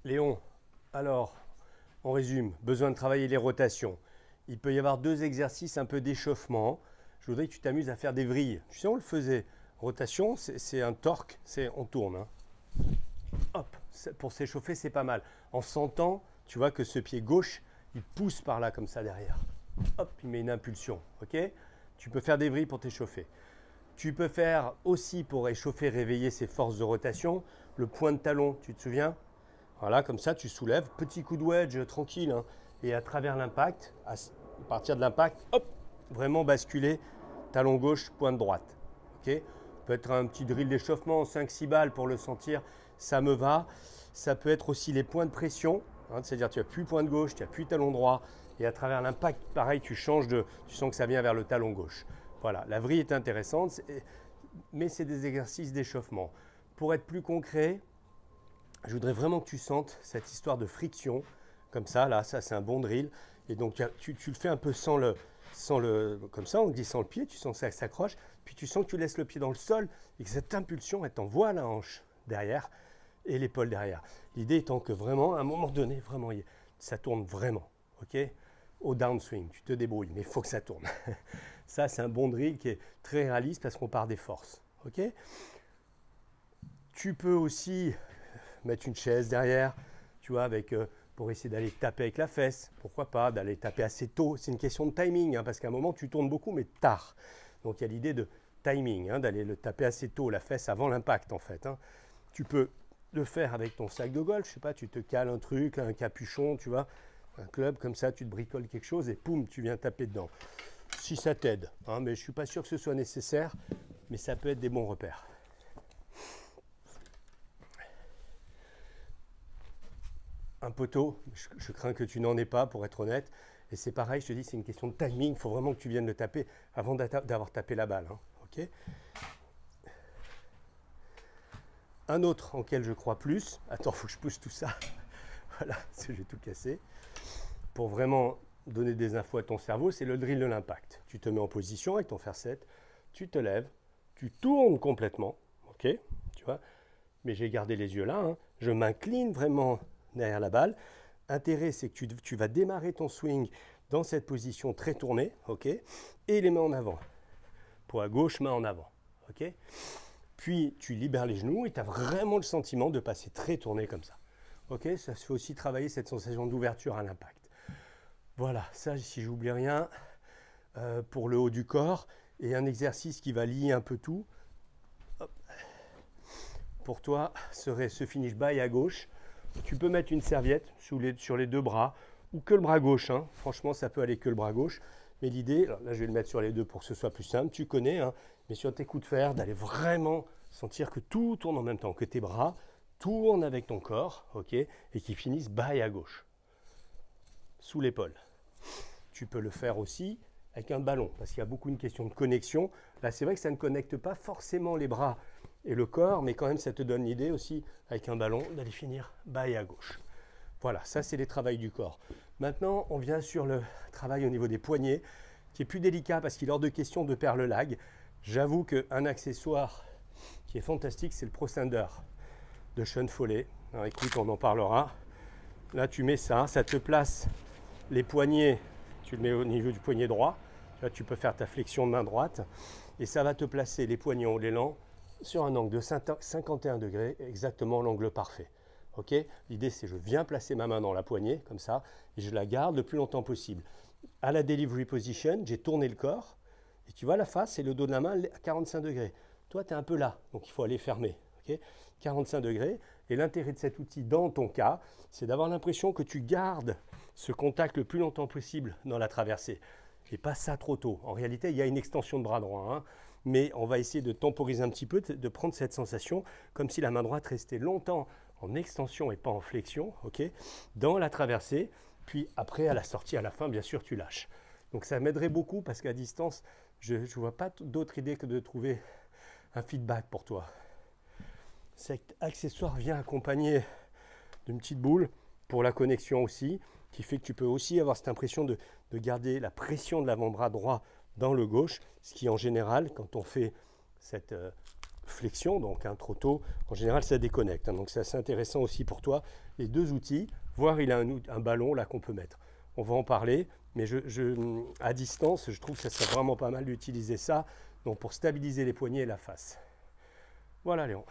Léon, alors, on résume, besoin de travailler les rotations. Il peut y avoir deux exercices un peu d'échauffement. Je voudrais que tu t'amuses à faire des vrilles. Tu sais, on le faisait. Rotation, c'est un torque, on tourne. Hein. Hop, pour s'échauffer, c'est pas mal. En sentant, tu vois que ce pied gauche, il pousse par là comme ça derrière. Hop, il met une impulsion. Ok. Tu peux faire des vrilles pour t'échauffer. Tu peux faire aussi pour échauffer, réveiller ses forces de rotation, le point de talon, tu te souviens? Voilà, comme ça, tu soulèves, petit coup de wedge tranquille, hein, et à travers l'impact, à partir de l'impact, hop, vraiment basculer, talon gauche, pointe droite. Ok, peut être un petit drill d'échauffement, 5-6 balles pour le sentir, ça me va. Ça peut être aussi les points de pression, hein, c'est-à-dire tu appuies pointe gauche, tu appuies talon droit, et à travers l'impact, pareil, tu sens que ça vient vers le talon gauche. Voilà, la vrille est intéressante, mais c'est des exercices d'échauffement. Pour être plus concret, je voudrais vraiment que tu sentes cette histoire de friction, comme ça, là, ça c'est un bon drill. Et donc tu le fais un peu comme ça, en glissant le pied, tu sens que ça s'accroche, puis tu sens que tu laisses le pied dans le sol et que cette impulsion, elle t'envoie la hanche derrière et l'épaule derrière. L'idée étant que vraiment, à un moment donné, vraiment, ça tourne vraiment, ok? Au downswing, tu te débrouilles, mais il faut que ça tourne. Ça, c'est un bon drill qui est très réaliste parce qu'on part des forces, ok? Tu peux aussi mettre une chaise derrière, tu vois, pour essayer d'aller taper avec la fesse. Pourquoi pas, d'aller taper assez tôt. C'est une question de timing, hein, parce qu'à un moment, tu tournes beaucoup, mais tard. Donc, il y a l'idée de timing, hein, d'aller le taper assez tôt, la fesse, avant l'impact, en fait. Hein. Tu peux le faire avec ton sac de golf, je sais pas, tu te cales un truc, un capuchon, tu vois, un club, comme ça, tu te bricoles quelque chose et poum, tu viens taper dedans. Si ça t'aide, hein, mais je ne suis pas sûr que ce soit nécessaire, mais ça peut être des bons repères. Un poteau, je crains que tu n'en aies pas, pour être honnête. Et c'est pareil, je te dis, c'est une question de timing. Il faut vraiment que tu viennes le taper avant d'avoir tapé la balle. Hein. Okay, un autre en quel je crois plus. Attends, il faut que je pousse tout ça. Voilà, parce que j'ai tout cassé. Pour vraiment donner des infos à ton cerveau, c'est le drill de l'impact. Tu te mets en position avec ton fer 7, tu te lèves, tu tournes complètement. Ok, tu vois. Mais j'ai gardé les yeux là. Hein. Je m'incline vraiment derrière la balle. Intérêt, c'est que tu vas démarrer ton swing dans cette position très tournée, ok, et les mains en avant. Pour à gauche, main en avant, ok. Puis tu libères les genoux et tu as vraiment le sentiment de passer très tourné comme ça. Ok, ça se fait aussi travailler cette sensation d'ouverture à l'impact. Voilà, ça, si j'oublie rien, pour le haut du corps, et un exercice qui va lier un peu tout. Hop. Pour toi, serait ce finish by à gauche. Tu peux mettre une serviette sur les deux bras ou que le bras gauche. Hein. Franchement, ça peut aller que le bras gauche. Mais l'idée, là je vais le mettre sur les deux pour que ce soit plus simple, tu connais, hein, mais sur tes coups de fer, d'aller vraiment sentir que tout tourne en même temps, que tes bras tournent avec ton corps, ok, et qu'ils finissent bas à gauche, sous l'épaule. Tu peux le faire aussi avec un ballon, parce qu'il y a beaucoup une question de connexion. Là, c'est vrai que ça ne connecte pas forcément les bras et le corps, mais quand même, ça te donne l'idée aussi, avec un ballon, d'aller finir bas et à gauche. Voilà, ça, c'est les travails du corps. Maintenant, on vient sur le travail au niveau des poignets, qui est plus délicat parce qu'il est hors de question de perdre le lag. J'avoue qu'un accessoire qui est fantastique, c'est le Pro Sander de Sean Foley. Alors, écoute, on en parlera. Là, tu mets ça, ça te place les poignets, tu le mets au niveau du poignet droit. Là, tu peux faire ta flexion de main droite et ça va te placer les poignets en l'élan sur un angle de 51 degrés, exactement l'angle parfait. Okay, l'idée, c'est que je viens placer ma main dans la poignée, comme ça, et je la garde le plus longtemps possible. À la delivery position, j'ai tourné le corps, et tu vois la face et le dos de la main à 45 degrés. Toi, tu es un peu là, donc il faut aller fermer. Okay, 45 degrés. Et l'intérêt de cet outil, dans ton cas, c'est d'avoir l'impression que tu gardes ce contact le plus longtemps possible dans la traversée. Et pas ça trop tôt. En réalité, il y a une extension de bras droit, hein, mais on va essayer de temporiser un petit peu, de prendre cette sensation comme si la main droite restait longtemps en extension et pas en flexion, ok, dans la traversée, puis après à la sortie, à la fin, bien sûr, tu lâches. Donc ça m'aiderait beaucoup parce qu'à distance, je ne vois pas d'autre idée que de trouver un feedback pour toi. Cet accessoire vient accompagné d'une petite boule pour la connexion aussi, qui fait que tu peux aussi avoir cette impression de garder la pression de l'avant-bras droit dans le gauche, ce qui en général, quand on fait flexion, donc trop tôt, en général ça déconnecte. Donc c'est assez intéressant aussi pour toi, les deux outils, voir il a un ballon là qu'on peut mettre. On va en parler, mais à distance, je trouve que ça serait vraiment pas mal d'utiliser ça donc pour stabiliser les poignets et la face. Voilà Léon.